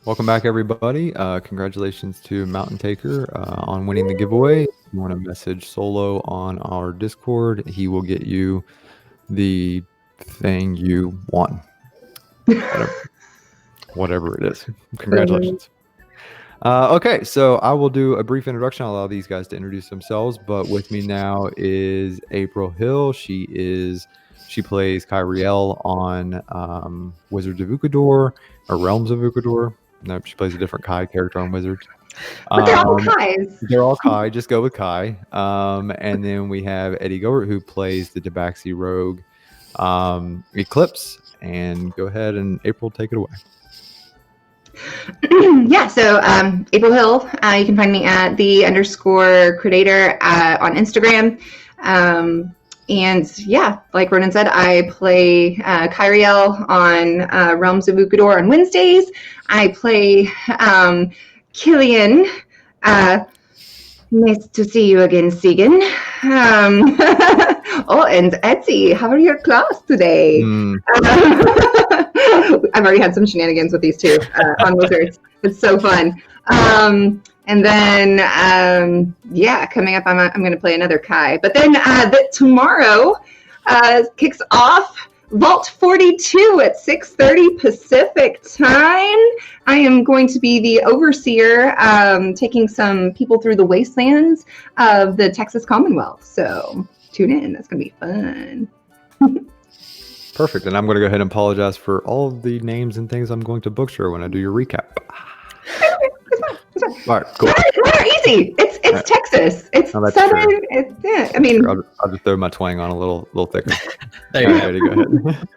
Welcome back, everybody. Congratulations to Mountain Taker on winning the giveaway. If you want to message Solo on our Discord, he will get you the thing you won. Whatever it is. Congratulations. Okay, so I will do a brief introduction. I'll allow these guys to introduce themselves. But with me now is April Hill. She plays Kyriel on Wizards of Ukodor or Realms of Ukodor. No, she plays a different Kai character on Wizards. But they're all Kais. They're all Kai. Just go with Kai. And then we have Eddie Gilbert, who plays the Tabaxi Rogue Eclipse. And go ahead and April, take it away. Yeah, so April Hill. You can find me at _Creator on Instagram. And yeah, like Ronan said, I play Kyriel on Realms of Ukodor on Wednesdays. I play Keywynn. Nice to see you again, Segan. Oh, and Etsy, how are your class today? I've already had some shenanigans with these two on Wizards. It's so fun. And then, yeah, coming up, I'm going to play another Kai. But then tomorrow kicks off Vault 42 at 6:30 Pacific time. I am going to be the overseer, taking some people through the wastelands of the Texas Commonwealth. So tune in. That's going to be fun. Perfect. And I'm going to go ahead and apologize for all of the names and things I'm going to butcher when I do your recap. All right, cool. They're easy. It's right. Texas. It's southern. Yeah, I mean, sure. I'll just throw my twang on a little thicker. There you go. Eddie, go ahead.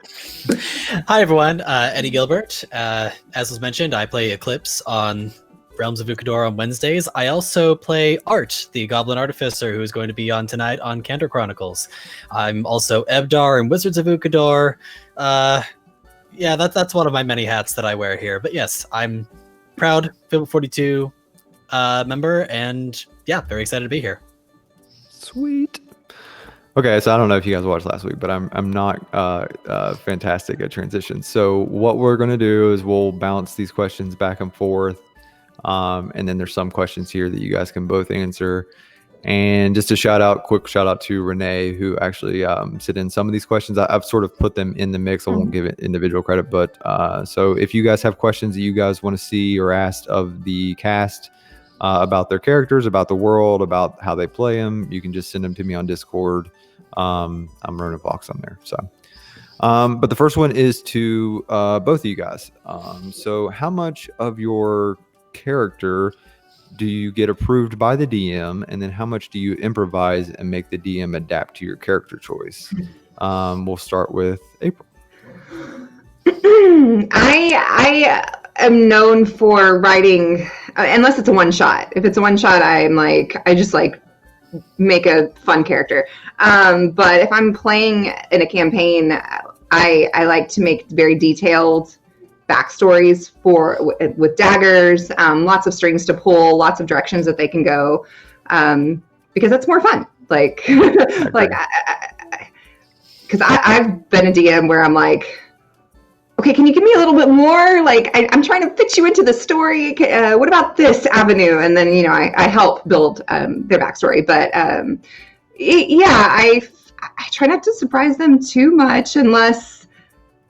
Hi, everyone. Eddie Gilbert. As was mentioned, I play Eclipse on Realms of Ukodor on Wednesdays. I also play Art, the Goblin Artificer, who is going to be on tonight on Candor Chronicles. I'm also Ebdar in Wizards of Ukodor. Yeah, that's one of my many hats that I wear here. But yes, I'm proud Fable 42 member, and yeah, very excited to be here. Sweet. Okay, so I don't know if you guys watched last week, but I'm not fantastic at transitions. So what we're gonna do is we'll bounce these questions back and forth, and then there's some questions here that you guys can both answer. And just a quick shout out to Renee, who actually sent in some of these questions. I've sort of put them in the mix. I won't give it individual credit, but so if you guys have questions that you guys want to see or asked of the cast about their characters, about the world, about how they play them, you can just send them to me on Discord. I'm Ronan Fawks on there. So, but the first one is to both of you guys. So how much of your character do you get approved by the DM, and then how much do you improvise and make the DM adapt to your character choice? We'll start with April. I am known for writing, unless it's a one shot. If it's a one shot, I just make a fun character. But if I'm playing in a campaign, I like to make very detailed backstories with daggers, lots of strings to pull, lots of directions that they can go, because that's more fun. Because I've been a DM where I'm like, okay, can you give me a little bit more? I'm trying to fit you into the story. What about this avenue? And then I help build their backstory. But yeah, I try not to surprise them too much unless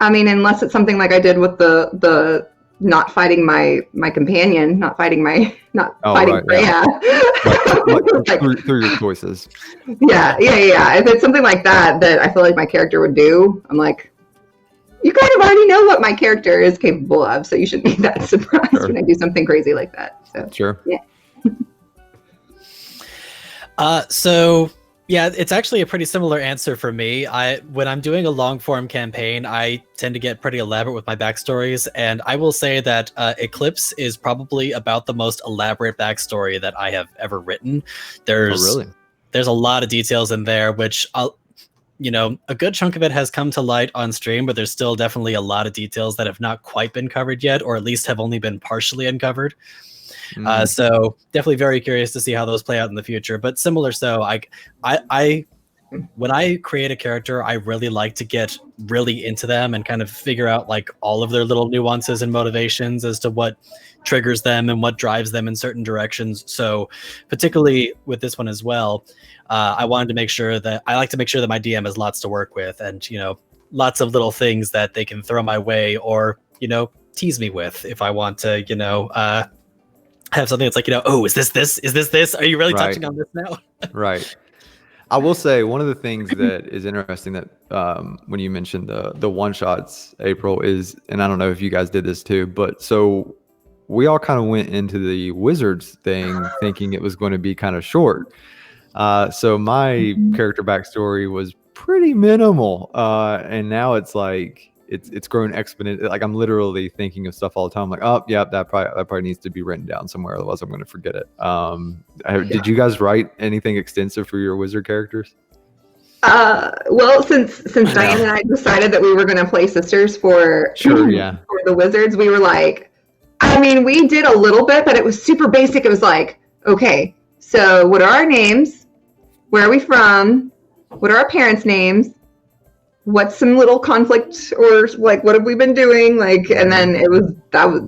it's something like I did with the not fighting my companion, fighting Freya. Through your choices. Yeah. If it's something like that I feel like my character would do, I'm like, you kind of already know what my character is capable of, so you shouldn't be that surprised when I do something crazy like that. So sure. Yeah. So yeah, it's actually a pretty similar answer for me. When I'm doing a long form campaign, I tend to get pretty elaborate with my backstories, and I will say that Eclipse is probably about the most elaborate backstory that I have ever written. There's a lot of details in there, which a good chunk of it has come to light on stream, but there's still definitely a lot of details that have not quite been covered yet, or at least have only been partially uncovered. So definitely very curious to see how those play out in the future. But similar, so I when I create a character, I really like to get really into them and kind of figure out like all of their little nuances and motivations as to what triggers them and what drives them in certain directions. So particularly with this one as well, I wanted to make sure that I like to make sure that my DM has lots to work with and, you know, lots of little things that they can throw my way or, you know, tease me with if I want to, you know, have something that's like, you know, oh, is this this? Is this this? Are you really Right. touching on this now? Right. I will say one of the things that is interesting that when you mentioned the one shots, April, is, and I don't know if you guys did this too, but so we all kind of went into the wizards thing thinking it was going to be kind of short. So my character backstory was pretty minimal, and now it's like it's grown exponentially. Like I'm literally thinking of stuff all the time. Like, oh, yeah, that probably needs to be written down somewhere, otherwise I'm going to forget it. Did you guys write anything extensive for your wizard characters? Well, since Diane and I decided that we were going to play sisters for Sure, yeah. for the wizards, we were like, I mean, we did a little bit, but it was super basic. It was like, okay, so what are our names? Where are we from? What are our parents' names? What's some little conflict or like what have we been doing? Like, and then it was that was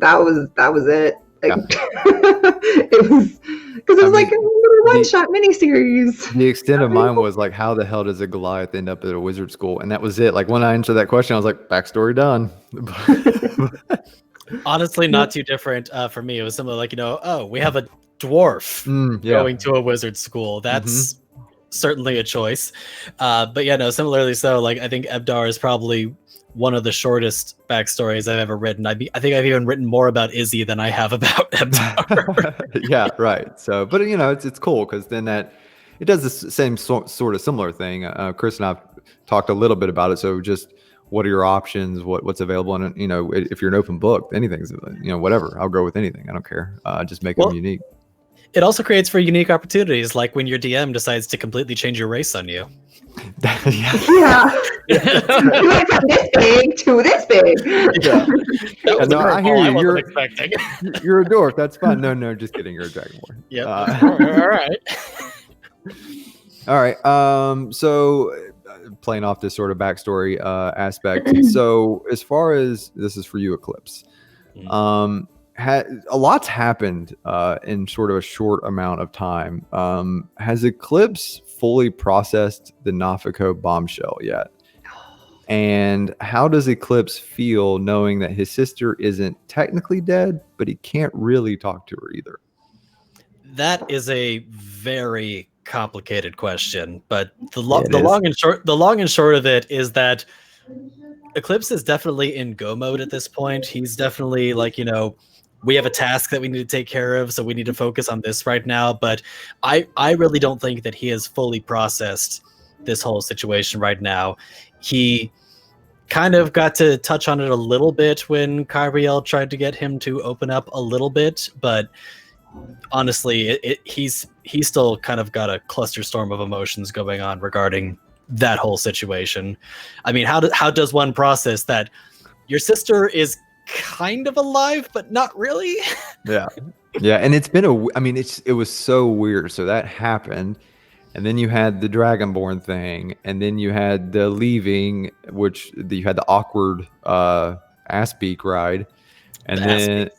it. Like, it was because it was like a little one-shot miniseries. The extent of mine was like, how the hell does a Goliath end up at a wizard school? And that was it. Like when I answered that question, I was like, backstory done. Honestly, not too different for me. It was similar, like, you know, oh, we have a dwarf going to a wizard school. That's certainly a choice. But yeah, no, similarly so, like, I think Ebdar is probably one of the shortest backstories I've ever written. I think I've even written more about Izzy than I have about Ebdar. Yeah, right. So, but you know, it's cool because then it does the same sort of similar thing. Chris and I talked a little bit about it. So just what are your options? What's available? And you know, if you're an open book, anything's, you know, whatever. I'll go with anything. I don't care. Just make them unique. It also creates for unique opportunities, like when your DM decides to completely change your race on you. Yeah. You went from this big to this big. Yeah. No, I hear you. You're expecting. You're a dwarf. That's fine. No, just kidding. You're a dragonborn. Yep. All right. All right. So playing off this sort of backstory aspect. So as far as this is for you, Eclipse, a lot's happened in sort of a short amount of time. Has Eclipse fully processed the Nafiko bombshell yet? And how does Eclipse feel knowing that his sister isn't technically dead, but he can't really talk to her either? That is a very complicated question, but the long and short of it is that Eclipse is definitely in go mode at this point. He's definitely like, you know, we have a task that we need to take care of, so we need to focus on this right now. But I really don't think that he has fully processed this whole situation right now. He kind of got to touch on it a little bit when Kyriel tried to get him to open up a little bit, but honestly, he's still kind of got a cluster storm of emotions going on regarding that whole situation. I mean, how does one process that your sister is kind of alive but not really? Yeah, and it's been it was so weird. So that happened, and then you had the Dragonborn thing, and then you had the leaving, which you had the awkward ass beak ride. And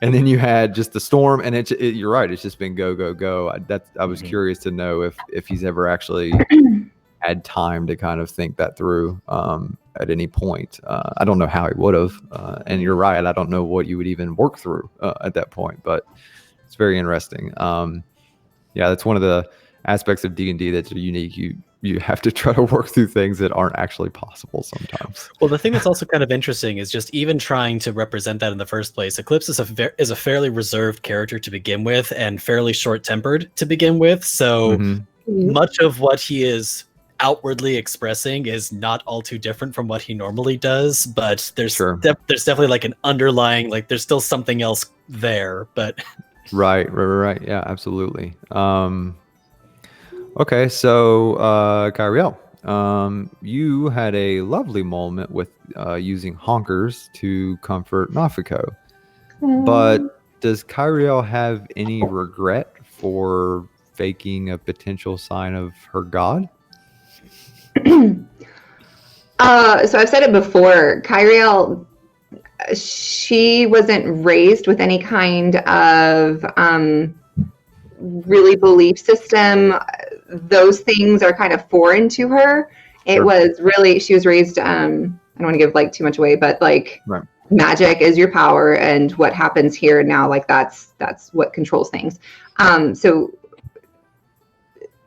then you had just the storm, and you're right. It's just been go. I was curious to know if he's ever actually had time to kind of think that through at any point. I don't know how he would have, and you're right. I don't know what you would even work through at that point, but it's very interesting. Yeah, that's one of the aspects of D&D that's unique. You have to try to work through things that aren't actually possible sometimes. Well, the thing that's also kind of interesting is just even trying to represent that in the first place. Eclipse is a fairly reserved character to begin with and fairly short-tempered to begin with. So much of what he is outwardly expressing is not all too different from what he normally does. But there's definitely like an underlying, like there's still something else there. But right. Yeah, absolutely. Okay, so Kyriel, you had a lovely moment with using honkers to comfort Nafiko. But does Kyriel have any regret for faking a potential sign of her god? So I've said it before, Kyriel, she wasn't raised with any kind of really belief system. Those things are kind of foreign to her. It Sure. was really, she was raised, I don't want to give like too much away, but like Right. magic is your power, and what happens here and now, like that's what controls things. So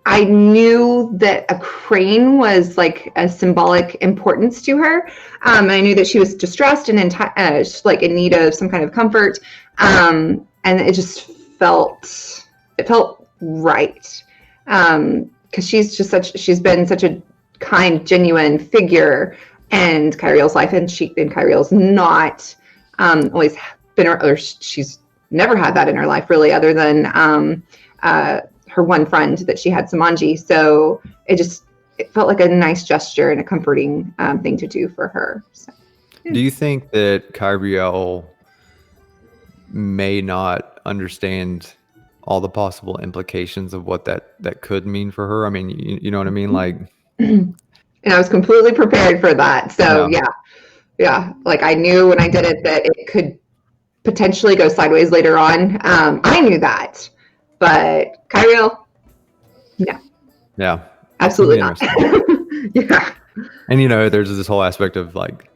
I knew that a crane was like a symbolic importance to her. I knew that she was distressed and like in need of some kind of comfort. And it just felt right. Cause she's been such a kind, genuine figure in Kyriel's life, and Kyriel's not, always been, or she's never had that in her life really, other than, her one friend that she had, Samanji. So it felt like a nice gesture and a comforting thing to do for her. So, yeah. Do you think that Kyriel may not understand all the possible implications of what that could mean for her? I mean, you know what I mean? Like, and I was completely prepared for that. So yeah. Like I knew when I did it that it could potentially go sideways later on. I knew that. But Kyriel, no. Yeah. Absolutely not. Yeah. And, there's this whole aspect of like,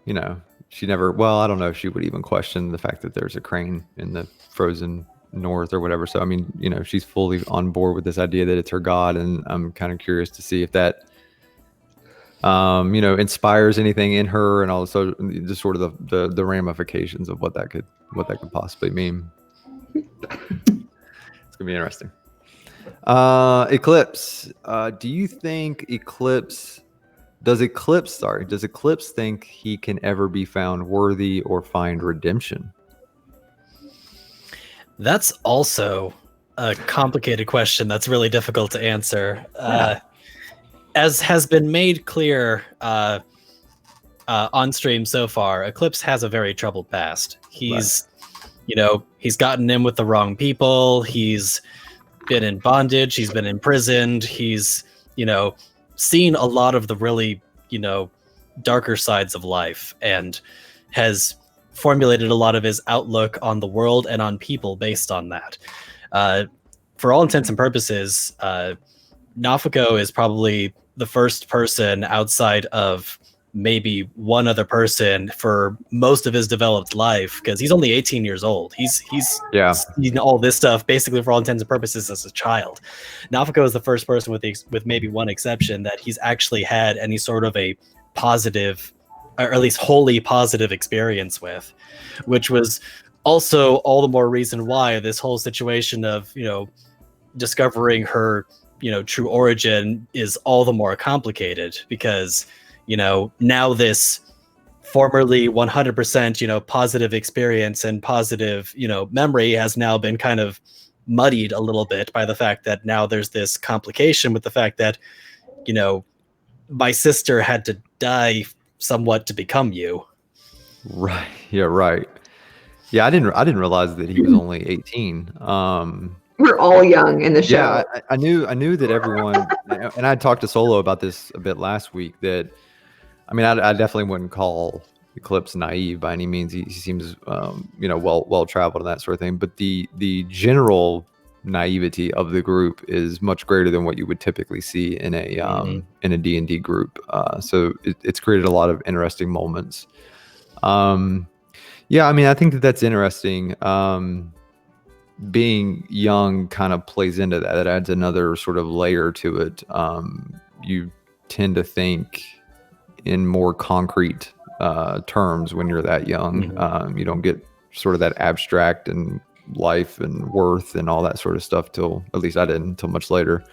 she never, I don't know if she would even question the fact that there's a crane in the frozen north or whatever. So, I mean, she's fully on board with this idea that it's her god. And I'm kind of curious to see if that, inspires anything in her, and also just sort of the ramifications of what that could possibly mean. Gonna be interesting. Eclipse. Do you think does Eclipse think he can ever be found worthy or find redemption? That's also a complicated question that's really difficult to answer. As has been made clear on stream so far, Eclipse has a very troubled past. He's he's gotten in with the wrong people. He's been in bondage. He's been imprisoned. He's, seen a lot of the really, darker sides of life, and has formulated a lot of his outlook on the world and on people based on that. For all intents and purposes, Nafako is probably the first person outside of maybe one other person for most of his developed life, because he's only 18 years old. He's seen all this stuff basically for all intents and purposes as a child. Nafako is the first person with maybe one exception that he's actually had any sort of a positive, or at least wholly positive experience with, which was also all the more reason why this whole situation of discovering her true origin is all the more complicated, because now this formerly 100% positive experience and positive memory has now been kind of muddied a little bit by the fact that now there's this complication with the fact that my sister had to die somewhat to become you. Right. Yeah, right. Yeah, I didn't realize that he was only 18. We're all young in the show. Yeah, I knew that everyone, and I talked to Solo about this a bit last week, that I definitely wouldn't call Eclipse naive by any means. He seems well traveled and that sort of thing, but the general naivety of the group is much greater than what you would typically see in a in a D&D group. So it's created a lot of interesting moments. I think that's interesting. Being young kind of plays into that. It adds another sort of layer to it. You tend to think in more concrete terms when you're that young. You don't get sort of that abstract and life and worth and all that sort of stuff till, at least I didn't, until much later.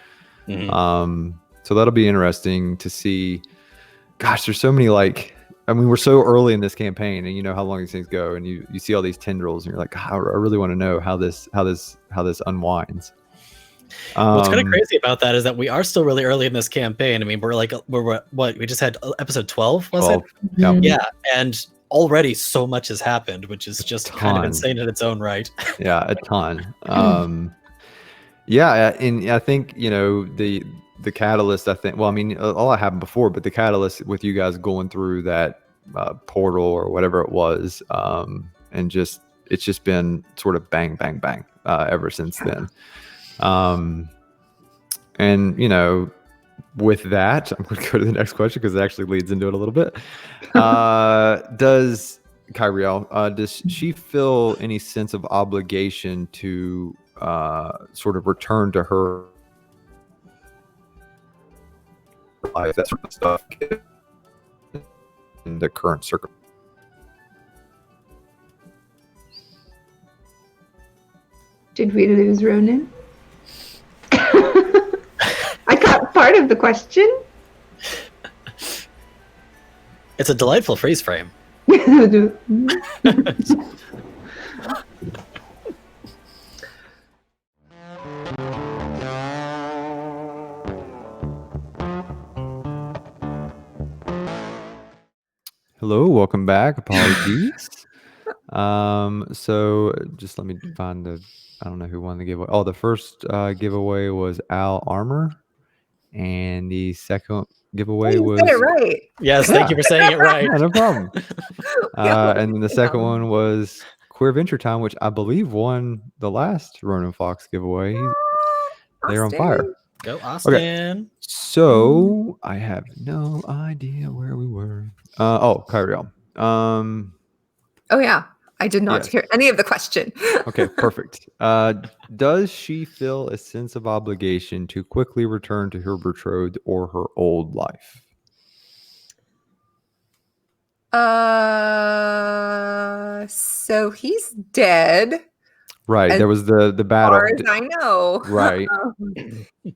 So that'll be interesting to see. Gosh, there's so many, we're so early in this campaign, and you know how long these things go, and you see all these tendrils, and you're like, I really want to know how this unwinds. What's kind of crazy about that is that we are still really early in this campaign. I mean, we're what we just had episode 12, was 12. it? Yeah, and already so much has happened, which is just kind of insane in its own right. Yeah, a ton. Yeah, and I think the catalyst. I think. Well, I mean, all that happened before, but the catalyst with you guys going through that portal or whatever it was, and it's just been sort of bang, bang, bang ever since then. And with that, I'm going to go to the next question because it actually leads into it a little bit. Does Kyriel, does she feel any sense of obligation to sort of return to her life, that sort of stuff, in the current circumstances? Did we lose Ronan? I caught part of the question. It's a delightful freeze frame. Hello, welcome back. Apologies. So just let me find I don't know who won the giveaway. Oh, the first giveaway was Al Armor, and the second giveaway You was said it right. Yes, thank you for saying it right. Yeah, no problem. Yeah. And then the second one was Queer Venture Time, which I believe won the last Ronan Fox giveaway. They're on fire. Go Austin. So I have no idea where we were. Kyriel. Oh yeah, I did not Yes. hear any of the question. Okay, perfect. Does she feel a sense of obligation to quickly return to her betrothed or her old life? So he's dead. Right. As There was the As battle. far as I know. Right.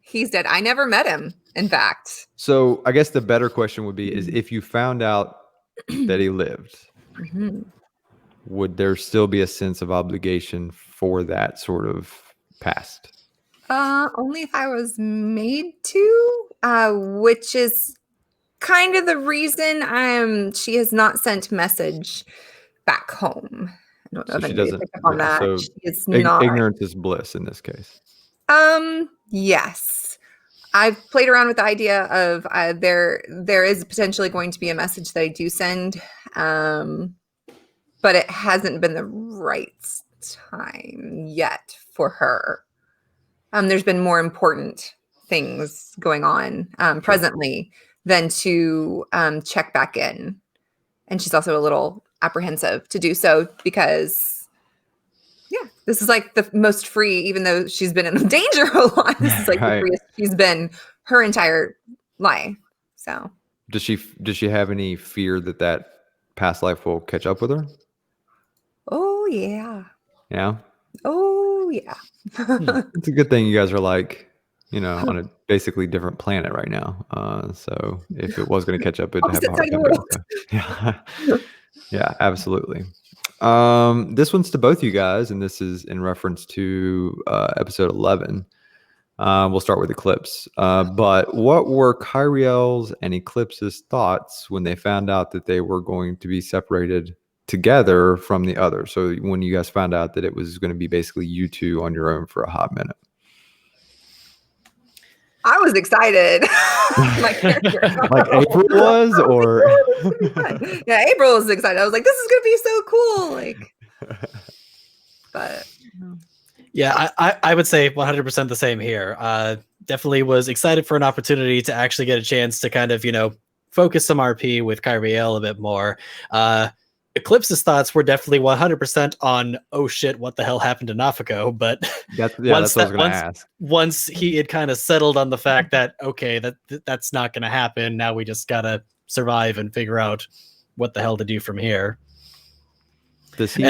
He's dead. I never met him, in fact. So I guess the better question would be is if you found out that he lived, Mhm. would there still be a sense of obligation for that sort of past? Only if I was made to, which is kind of the reason she has not sent message back home. I don't know So if she anybody doesn't. picked up on Yeah, that. so She is not. ignorance is bliss in this case. Yes. I've played around with the idea of there is potentially going to be a message that I do send, but it hasn't been the right time yet for her. There's been more important things going on presently than to check back in. And she's also a little apprehensive to do so because, yeah, this is like the most free, even though she's been in danger a lot. This is like the Right. freest she's been her entire life. So, Does she have any fear that past life will catch up with her? oh yeah, Yeah. oh yeah. It's a good thing you guys are like, on a basically different planet right now. So if it was going to catch up, it'd have a Opposite hard side of time the doing so. Yeah. Yeah, absolutely. This one's to both you guys, and this is in reference to episode 11. We'll start with Eclipse. But what were Kyriel's and Eclipse's thoughts when they found out that they were going to be separated together from the other? So when you guys found out that it was going to be basically you two on your own for a hot minute. I was excited. My character. Like April was, or Yeah, April was excited. I was like, this is gonna be so cool. Like, but Yeah, I would say 100% the same here. Definitely was excited for an opportunity to actually get a chance to kind of, focus some RP with Kyriel a bit more. Eclipse's thoughts were definitely 100% on, oh shit, what the hell happened to Nafako? But that's what I was going to ask. Once he had kind of settled on the fact that, okay, that's not going to happen, now we just got to survive and figure out what the hell to do from here. Does he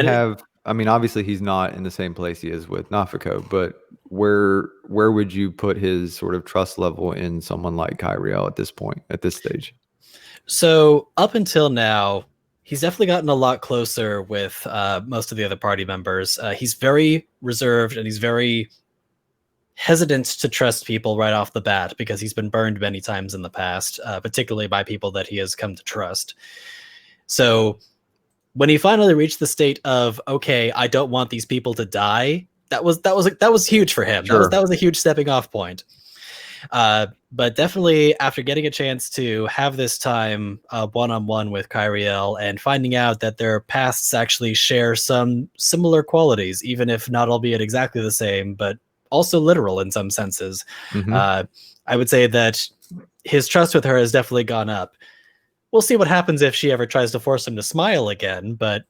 obviously he's not in the same place he is with Nafako, but where would you put his sort of trust level in someone like Kyriel at this stage? So up until now, he's definitely gotten a lot closer with most of the other party members. He's very reserved and he's very hesitant to trust people right off the bat because he's been burned many times in the past, particularly by people that he has come to trust. So when he finally reached the state of, okay, I don't want these people to die, that was huge for him. Sure. That was a huge stepping off point. But definitely after getting a chance to have this time one-on-one with Kyriel and finding out that their pasts actually share some similar qualities, even if not albeit exactly the same, but also literal in some senses. Mhm. I would say that his trust with her has definitely gone up. We'll see what happens if she ever tries to force him to smile again, but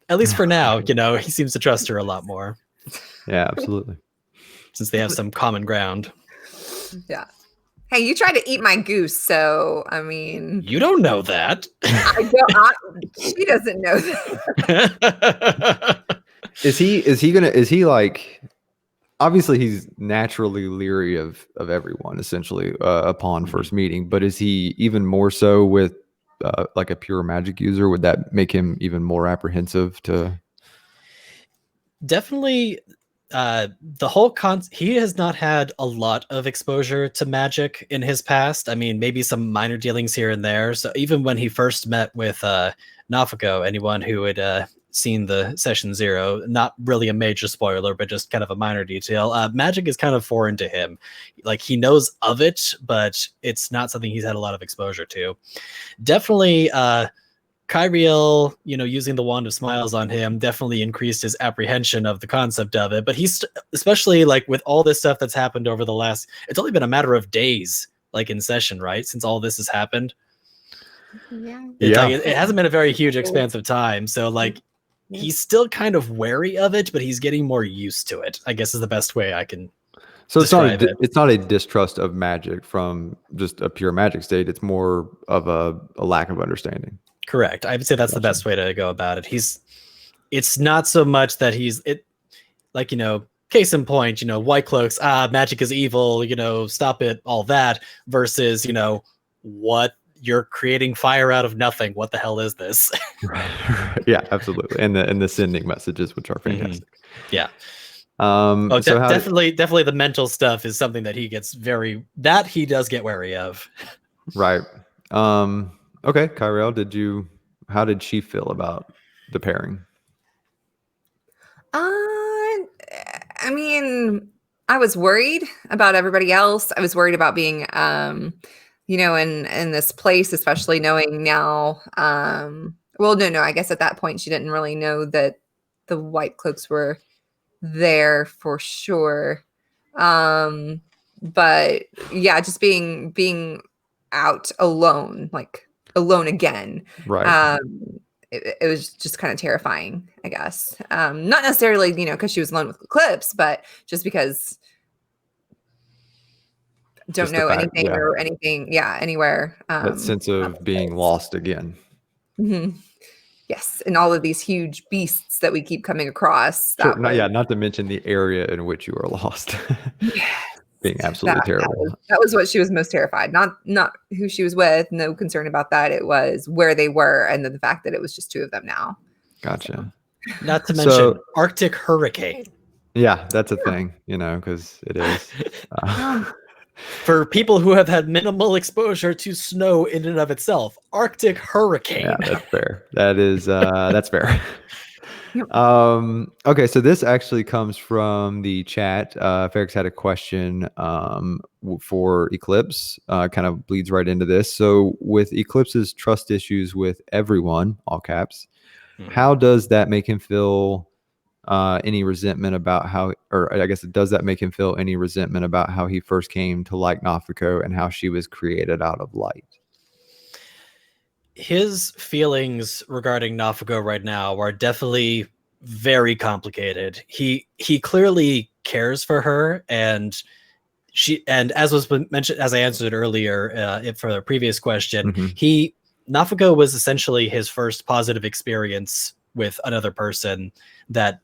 at least for now, he seems to trust her a lot more Yeah, absolutely. since they have some common ground. Yeah. Hey, you tried to eat my goose, so I mean, You don't know that. she doesn't know that. Is he like, obviously he's naturally leery of everyone essentially upon first meeting, but is he even more so with like a pure magic user? Would that make him even more apprehensive to? Definitely the whole he has not had a lot of exposure to magic in his past. I mean, maybe some minor dealings here and there. So even when he first met with Nafako, anyone who had seen the session 0, not really a major spoiler, but just kind of a minor detail, magic is kind of foreign to him. Like, he knows of it, but it's not something he's had a lot of exposure to. Definitely Kyriel, using the Wand of Smiles on him definitely increased his apprehension of the concept of it. But he's especially like with all this stuff that's happened over the last, it's only been a matter of days, like in session, right? Since all this has happened. Yeah. It hasn't been a very huge expanse of time. So like, he's still kind of wary of it, but he's getting more used to it, I guess is the best way I can. So it's not a distrust of magic from just a pure magic state. It's more of a lack of understanding. Correct. I would say that's the best way to go about it. It's not so much that case in point, white cloaks, magic is evil, stop it, all that, versus, what, you're creating fire out of nothing. What the hell is this? Yeah, absolutely. And the sending messages, which are fantastic. Mm-hmm. Yeah. Definitely the mental stuff is something that he gets he does get wary of. Right. Okay, Kyriel, how did she feel about the pairing? I mean, I was worried about everybody else. I was worried about being, in this place, especially knowing now. Well, no, I guess at that point she didn't really know that the white cloaks were there for sure. But yeah, just being out alone, like alone again. Right. It was just kind of terrifying, I guess. Not necessarily, because she was alone with Eclipse, but just because don't know anything or anything. Yeah, anywhere. That sense of being lost again. Mm-hmm. Yes, and all of these huge beasts that we keep coming across. Sure. Not to mention the area in which you are lost. Yes. Being absolutely terrible. That was what she was most terrified. Not who she was with. No concern about that. It was where they were, and then the fact that it was just 2 of them now. Gotcha. So. Not to mention Arctic hurricane. Yeah, that's a thing, because it is. For people who have had minimal exposure to snow in and of itself, Arctic hurricane. Yeah, that's fair. That's fair. Yep. Okay, so this actually comes from the chat. Ferrex had a question for Eclipse, kind of bleeds right into this. So with Eclipse's trust issues with everyone, all caps, how does that make him feel any resentment about does that make him feel any resentment about how he first came to like Nafako and how she was created out of light? His feelings regarding Nafako right now are definitely very complicated. He clearly cares for her, and as was mentioned, as I answered earlier for the previous question, Nafako was essentially his first positive experience with another person that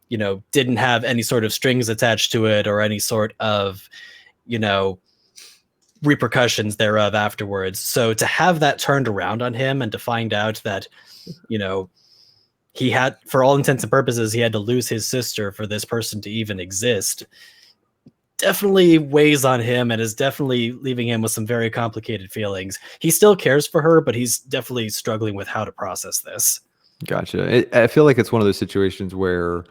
didn't have any sort of strings attached to it or any sort of repercussions thereof afterwards. So to have that turned around on him and to find out that he had, for all intents and purposes, he had to lose his sister for this person to even exist, definitely weighs on him and is definitely leaving him with some very complicated feelings. He still cares for her, but he's definitely struggling with how to process this. Gotcha. I feel like it's one of those situations where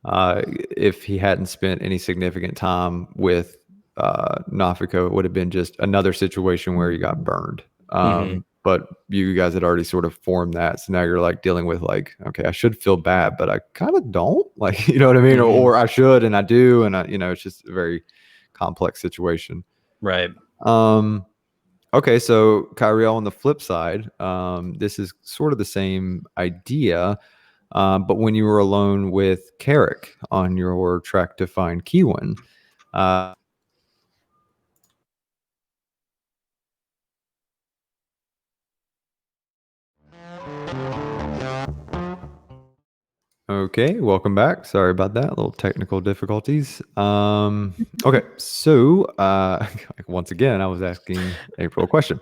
if he hadn't spent any significant time with Nafiko, it would have been just another situation where he got burned. But you guys had already sort of formed that, so now you're like dealing with like, okay, I should feel bad, but I kind of don't, like, you know what I mean, or I should and I do, and it's just a very complex situation, Right. Okay, so Kyriel, on the flip side, this is sort of the same idea, but when you were alone with Carrick on your trek to find Keywynn, okay, welcome back. Sorry about that. Little technical difficulties. Okay, so once again, I was asking April a question.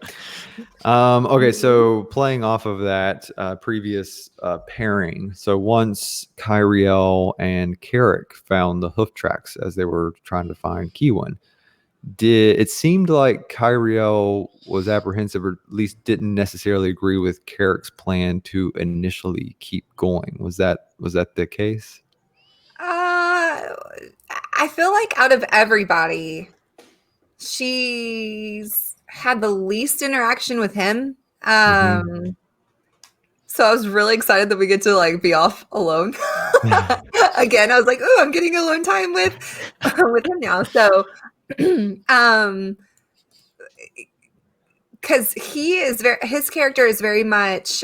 Okay, so playing off of that previous pairing, so once Kyriel and Carrick found the hoof tracks as they were trying to find Keywynn, it seemed like Kyriel was apprehensive, or at least didn't necessarily agree with Carrick's plan to initially keep going. Was that the case? I feel like out of everybody, she's had the least interaction with him. So I was really excited that we get to like be off alone again. I was like, oh, I'm getting alone time with him now. So, because his character is very much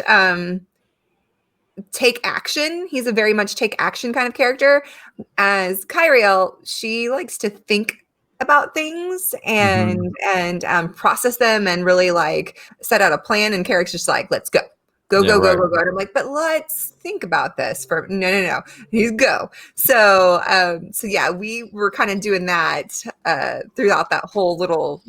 take action. He's a very much take action kind of character. As Kyriel, she likes to think about things and process them and really like set out a plan. And Carrick's just like, let's go. Go. And I'm like, but let's think about this for no. He's go. So yeah, we were kind of doing that throughout that whole little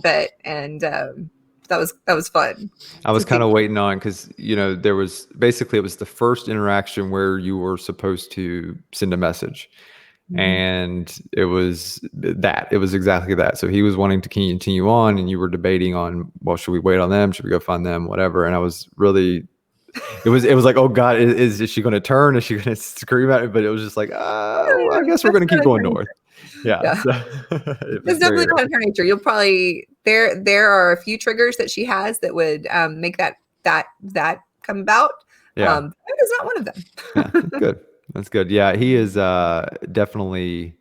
bit, and that was fun. I was kind of waiting on, because it was the first interaction where you were supposed to send a message. And it was exactly that. So he was wanting to continue on, and you were debating on, well, should we wait on them? Should we go find them? Whatever. And I was really, it was like, oh God, is she going to turn? Is she going to scream at me? But it was just like, I guess we're going to keep going north. Yeah. So it's definitely not her nature. You'll probably, there are a few triggers that she has that would make that come about. Yeah. That is not one of them. Yeah, good. That's good. Yeah, he is definitely.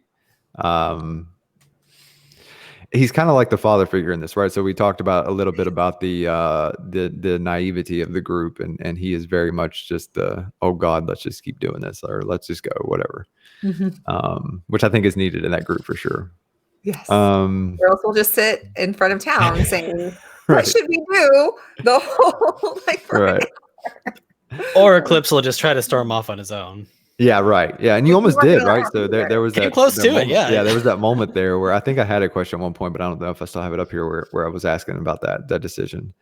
He's kind of like the father figure in this, right? So we talked about a little bit about the naivety of the group, and he is very much just the, oh God, let's just keep doing this, or let's just go, whatever. Which I think is needed in that group for sure. Yes. Or else we'll just sit in front of town saying, what should we do? The whole right. Or Eclipse will just try to storm off on his own. Yeah, right. Yeah, and you almost did, right? So there was that close to moment, it. Yeah, there was that moment there where I think I had a question at one point, but I don't know if I still have it up here where I was asking about that decision.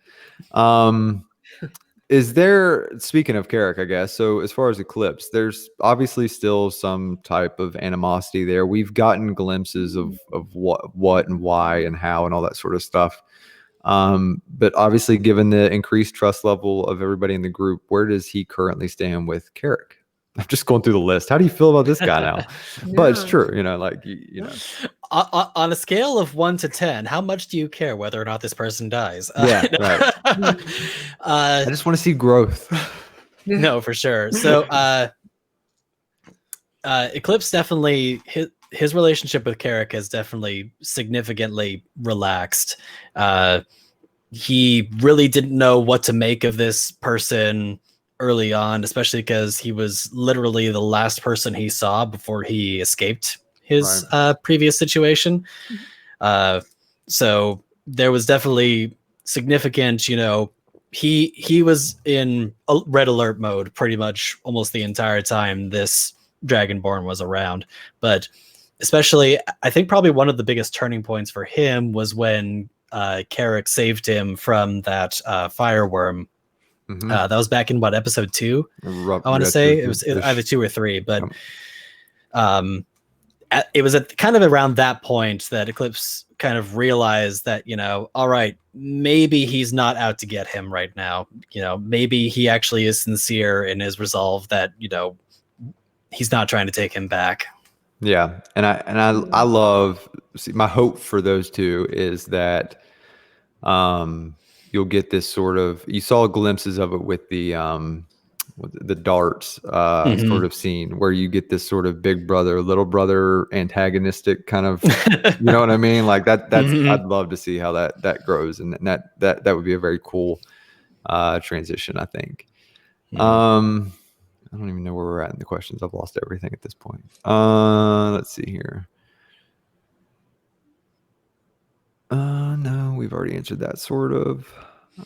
Is there, speaking of Carrick, I guess, so as far as Eclipse, there's obviously still some type of animosity there. We've gotten glimpses of what and why and how and all that sort of stuff. But obviously, given the increased trust level of everybody in the group, where does he currently stand with Carrick? I'm just going through the list. How do you feel about this guy now? But it's true, On a scale of 1 to 10, how much do you care whether or not this person dies? Right. I just want to see growth. No, for sure. So, Eclipse definitely, his relationship with Carrick has definitely significantly relaxed. He really didn't know what to make of this person early on, especially because he was literally the last person he saw before he escaped his previous situation. So there was definitely significant, he was in red alert mode pretty much almost the entire time this Dragonborn was around. But especially, I think probably one of the biggest turning points for him was when Carrick saved him from that fireworm. That was back in episode 2? I want to say it was either 2 or 3, but it was kind of around that point that Eclipse kind of realized that, all right, maybe he's not out to get him right now. Maybe he actually is sincere in his resolve that, he's not trying to take him back. Yeah, and I love, my hope for those two is that you'll get this sort of, you saw glimpses of it with the darts sort of scene where you get this sort of big brother little brother antagonistic kind of, you know what I mean, like that's I'd love to see how that grows, and that would be a very cool transition, I think. I don't even know where we're at in the questions. I've lost everything at this point. Let's see here. No, we've already answered that sort of.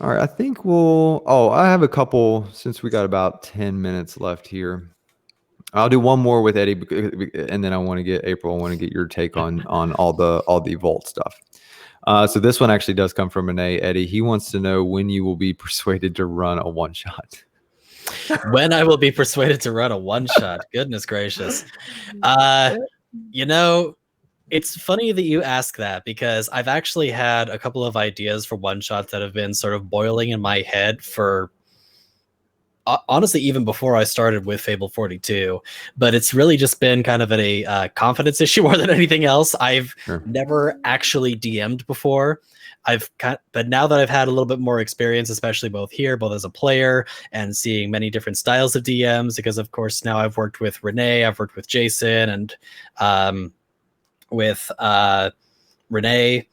All right, I think I have a couple, since we got about 10 minutes left here. I'll do one more with Eddie, and then I want to get April. I want to get your take on all the vault stuff. So this one actually does come from Renee. Eddie, he wants to know when you will be persuaded to run a one shot. When I will be persuaded to run a one shot. Goodness gracious. You know, it's funny that you ask that, because I've actually had a couple of ideas for one shots that have been sort of boiling in my head for honestly even before I started with Fable 42, but it's really just been kind of a confidence issue more than anything else. I've never actually DM'd before. But now that I've had a little bit more experience, especially both as a player and seeing many different styles of DMs, because of course now I've worked with Renee, I've worked with Jason, and with Renee.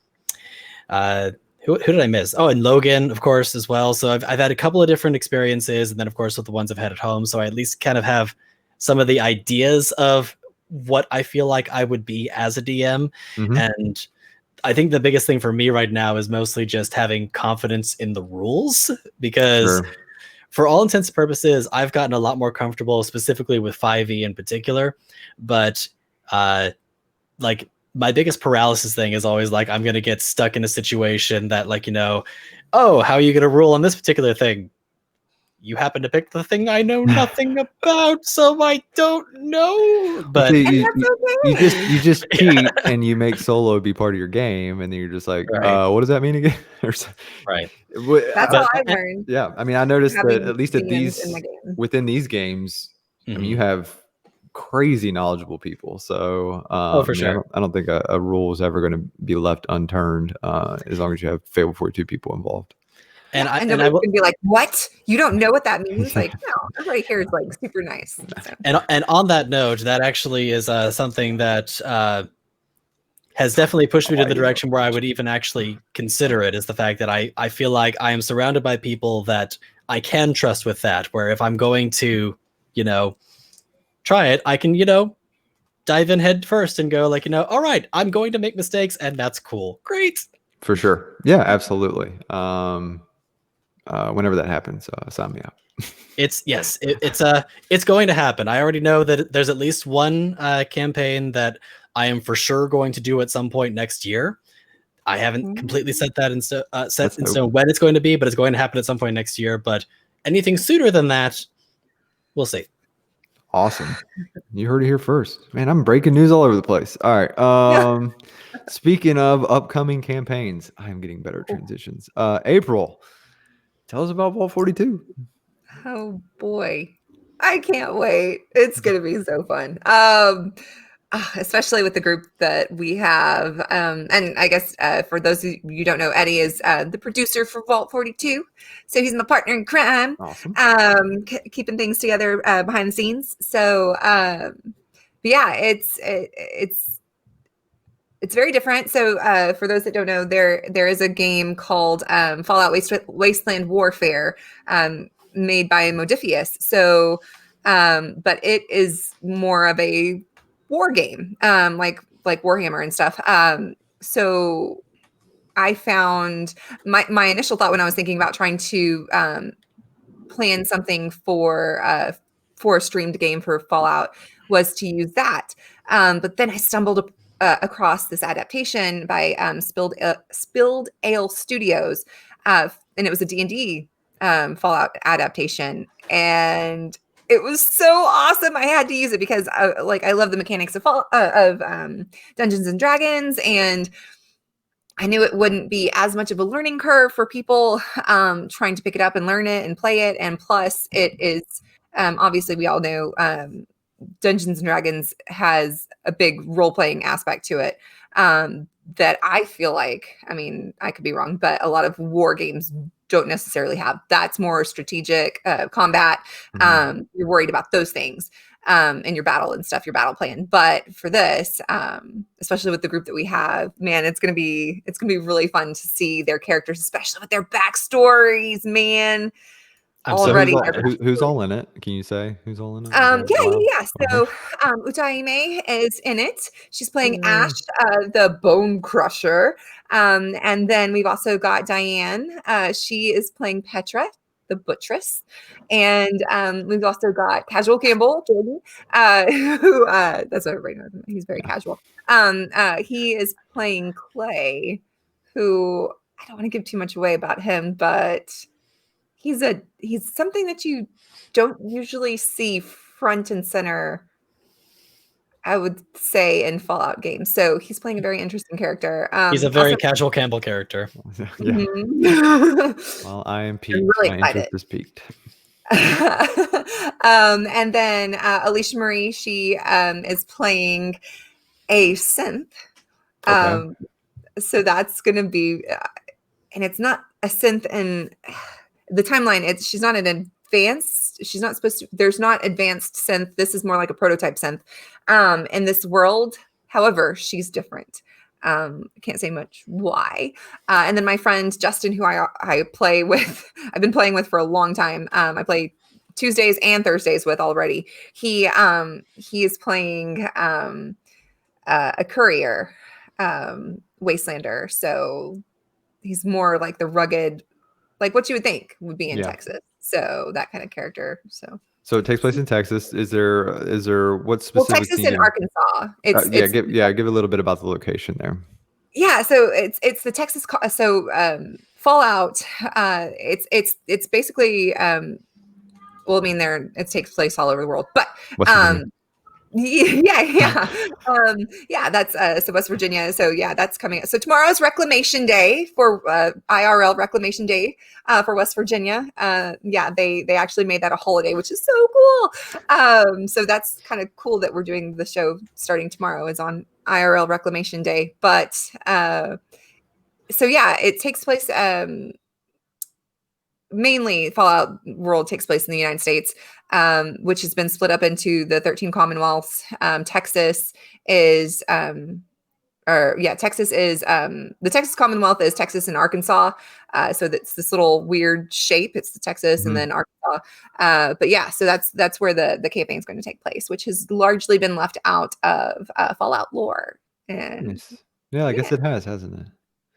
Who did I miss? Oh, and Logan, of course, as well. So I've had a couple of different experiences, and then of course with the ones I've had at home. So I at least kind of have some of the ideas of what I feel like I would be as a DM. And I think the biggest thing for me right now is mostly just having confidence in the rules, because for all intents and purposes, I've gotten a lot more comfortable, specifically with 5e in particular. But like my biggest paralysis thing is always like, I'm going to get stuck in a situation that, like, oh, how are you going to rule on this particular thing? You happen to pick the thing I know nothing about, so I don't know. But you just cheat and you make solo be part of your game, and then you're just like, what does that mean again? Right. That's how I learned. Yeah, I mean, I noticed that at least within these games, I mean, you have crazy knowledgeable people. So for sure. I don't think a rule is ever going to be left unturned as long as you have Fable 42 people involved. And I will be like, what? You don't know what that means? Like, no, everybody here is like super nice. So. And on that note, that actually is something that has definitely pushed me to the direction where I would even actually consider it, is the fact that I feel like I am surrounded by people that I can trust with that, where if I'm going to, try it, I can, dive in head first and go like, all right, I'm going to make mistakes, and that's cool. Great. For sure. Yeah, absolutely. Whenever that happens, sign me up. It's going to happen. I already know that there's at least one campaign that I am for sure going to do at some point next year. I haven't completely set that in stone when it's going to be, but it's going to happen at some point next year. But anything sooner than that, we'll see. Awesome. You heard it here first. Man, I'm breaking news all over the place. All right. Speaking of upcoming campaigns, I am getting better transitions. April, tell us about Vault 42. Oh boy, I can't wait. It's going to be so fun. Especially with the group that we have. And I guess for those of you who don't know, Eddie is the producer for Vault 42. So he's my partner in crime. Awesome. Keeping things together behind the scenes. So, but yeah, it's very different. So for those that don't know, there is a game called Fallout Wasteland Warfare made by Modifius. So, but it is more of a war game, like Warhammer and stuff. So I found my initial thought when I was thinking about trying to plan something for a streamed game for Fallout was to use that. But then I stumbled across this adaptation by Spilled Ale Studios, and it was a D&D Fallout adaptation, and it was so awesome. I had to use it because I love the mechanics of Dungeons and Dragons, and I knew it wouldn't be as much of a learning curve for people trying to pick it up and learn it and play it. And plus, it is obviously, we all know Dungeons and Dragons has a big role playing aspect to it. That I feel like, I mean, I could be wrong, but a lot of war games don't necessarily have. That's more strategic combat. You're worried about those things in your battle and stuff, your battle plan. But for this, especially with the group that we have, man, it's gonna be really fun to see their characters, especially with their backstories, man. Already, who's all in it? Can you say who's all in it? Yeah. So, Utaime is in it. She's playing Ash, the Bone Crusher. And then we've also got Diane. She is playing Petra, the Buttress. And we've also got Casual Campbell, Jordan, who that's what everybody knows him. He's very casual. He is playing Clay, who I don't want to give too much away about him, but he's something that you don't usually see front and center, I would say, in Fallout games. So he's playing a very interesting character. He's a very casual Campbell character. Yeah. Well, I am piqued. Really My excited. interest is piqued. And then Alicia Marie, she is playing a synth. Okay. So that's going to be, and it's not a synth in the timeline. She's not an advanced. She's not supposed to. There's not advanced synth. This is more like a prototype synth. In this world, however, she's different. I can't say much why. And then my friend Justin, who I play with, I've been playing with for a long time. I play Tuesdays and Thursdays with already. He is playing a courier, wastelander. So he's more like the rugged, like what you would think would be in Texas. So that kind of character. So it takes place in Texas. Is there what specific? Well, Texas and Arkansas. Give a little bit about the location there. Yeah, so it's the Texas. So Fallout. It's basically. Well, I mean, it takes place all over the world, but yeah. That's so West Virginia. So yeah, that's coming up. So tomorrow's Reclamation Day for IRL Reclamation Day for West Virginia. They actually made that a holiday, which is so cool. So that's kind of cool that we're doing the show starting tomorrow is on IRL Reclamation Day. But so yeah, it takes place. Mainly Fallout world takes place in the United States, which has been split up into the 13 Commonwealths. Texas is the Texas Commonwealth is Texas and Arkansas. So that's this little weird shape. It's the Texas and then Arkansas. But yeah, so that's where the campaign is going to take place, which has largely been left out of Fallout lore. And nice. Yeah, I guess it has, hasn't it?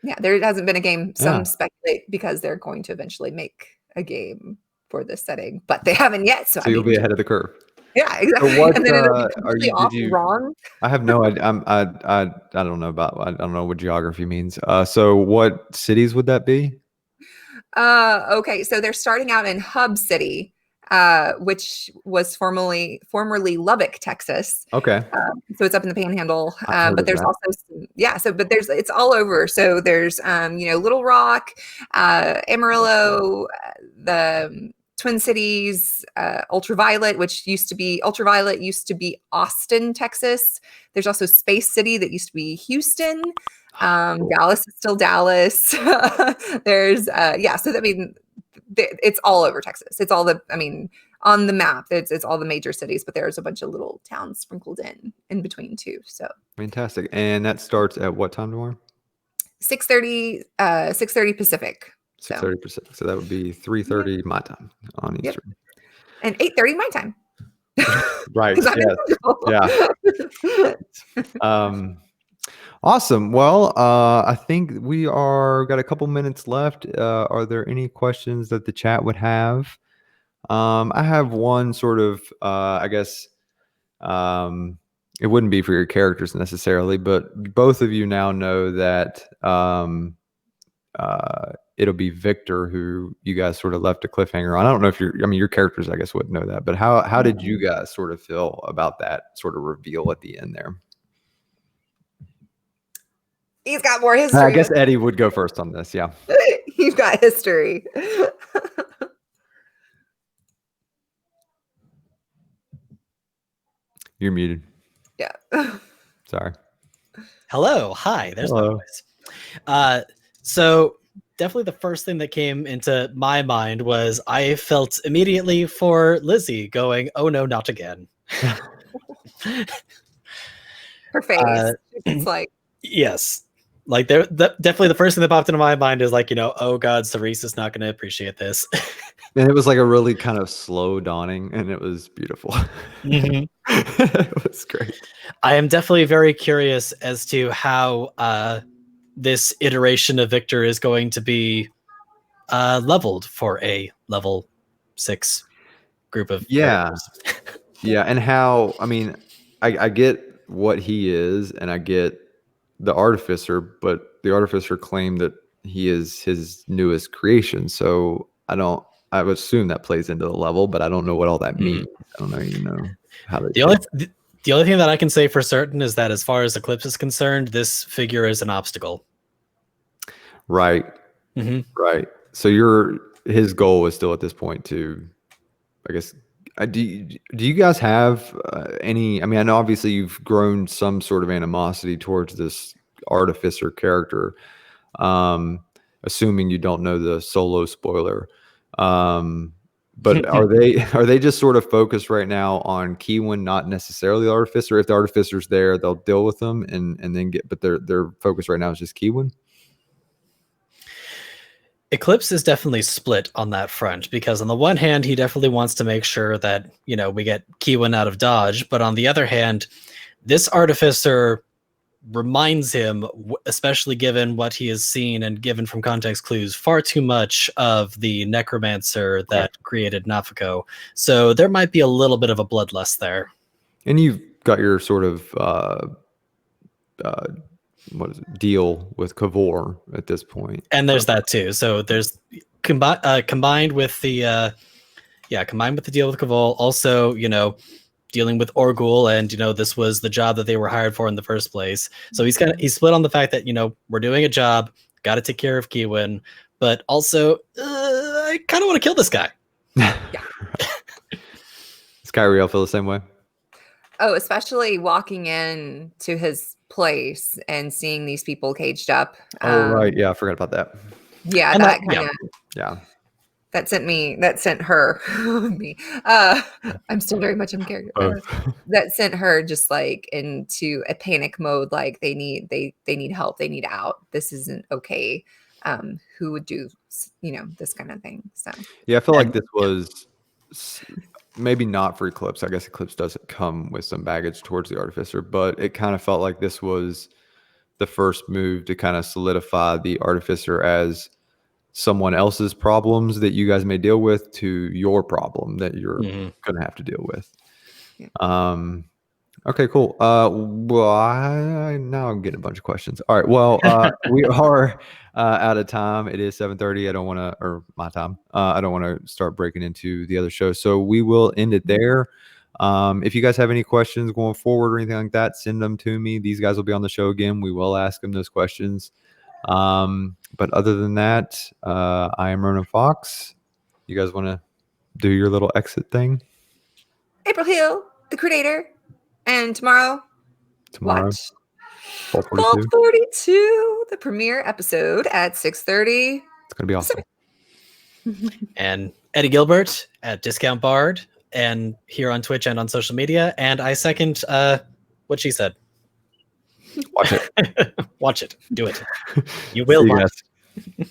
Yeah, there hasn't been a game. Some speculate because they're going to eventually make a game for this setting, but they haven't yet. So you'll be ahead of the curve. Yeah, exactly. So what and then it'll be completely wrong. I have no idea. I don't know I don't know what geography means. So what cities would that be? Okay, so they're starting out in Hub City, which was formerly Lubbock, Texas. Okay. So it's up in the Panhandle, but there's also it's all over. So there's Little Rock, Amarillo, the Twin Cities, Ultraviolet used to be Austin, Texas. There's also Space City that used to be Houston. Dallas is still Dallas. There's it's all over Texas. It's all on the map, it's all the major cities, but there's a bunch of little towns sprinkled in between too. So fantastic. And that starts at what time tomorrow? 6:30 Pacific. 6:30 Pacific. So that would be 3:30 my time on Eastern. And 8:30 my time. Right. Yeah. Awesome. Well, I think we got a couple minutes left. Are there any questions that the chat would have? I have one sort of, I guess, it wouldn't be for your characters necessarily, but both of you now know that it'll be Victor who you guys sort of left a cliffhanger on. I don't know if your characters, I guess, wouldn't know that, but how did you guys sort of feel about that sort of reveal at the end there? He's got more history. I guess Eddie would go first on this. Yeah. You've got history. You're muted. Yeah. Sorry. Hello, hi. There's my Hello. voice. So definitely the first thing that came into my mind was I felt immediately for Lizzie going, "Oh no, not again." Her face. It's like, Yes. Like definitely the first thing that popped into my mind is like, oh God, Cerise is not going to appreciate this. And it was like a really kind of slow dawning, and it was beautiful. Mhm. It was great. I am definitely very curious as to how this iteration of Victor is going to be leveled for a level 6 group of characters. Yeah, and how, I mean, I get what he is, and I get the Artificer, but the Artificer claimed that he is his newest creation. So I would assume that plays into the level, but I don't know what all that means. I don't even know how they The only thing that I can say for certain is that as far as Eclipse is concerned, this figure is an obstacle. Right. Mm-hmm. Right. So his goal is still at this point to, I guess, do you guys have any? I mean, I know obviously you've grown some sort of animosity towards this Artificer character, assuming you don't know the solo spoiler. But are they just sort of focused right now on Keywynn, not necessarily the Artificer? If the Artificer's there, they'll deal with them and then but their focus right now is just Keywynn. Eclipse is definitely split on that front because on the one hand, he definitely wants to make sure that, we get Keywynn out of Dodge. But on the other hand, this Artificer reminds him, especially given what he has seen and given from context clues, far too much of the necromancer that created Nafako. So there might be a little bit of a bloodlust there. And you've got your sort of deal with Kavor at this point. And there's that too. So there's combined with the deal with Kavol, also, dealing with Orgul, and this was the job that they were hired for in the first place. So he's split on the fact that we're doing a job, got to take care of Keywynn, but also I kind of want to kill this guy. Skyriel feel the same way? oh, especially walking in to his place and seeing these people caged up. Right, yeah, I forgot about that. Yeah, and that kind of that sent her me. I'm still very much in character. That sent her just like into a panic mode, like they need help, they need out. This isn't okay. Who would do this kind of thing? So yeah, I feel like this was maybe not for Eclipse. I guess Eclipse does come with some baggage towards the Artificer, but it kind of felt like this was the first move to kind of solidify the Artificer as someone else's problems that you guys may deal with to your problem that you're going to have to deal with. Yeah. Okay, cool. Well, now I'm getting a bunch of questions. All right. Well, we are out of time. It is 7:30. I don't want to, or my time. I don't want to start breaking into the other show. So we will end it there. If you guys have any questions going forward or anything like that, send them to me. These guys will be on the show again. We will ask them those questions. But other than that, I am Ronan Fawks. You guys want to do your little exit thing? April Hill, the creator. And tomorrow, watch Vault 42, the premiere episode at 6:30. It's going to be awesome. And Eddie Gilbert at Discount Bard and here on Twitch and on social media. And I second what she said. Watch it. Watch it. Do it. You will watch it.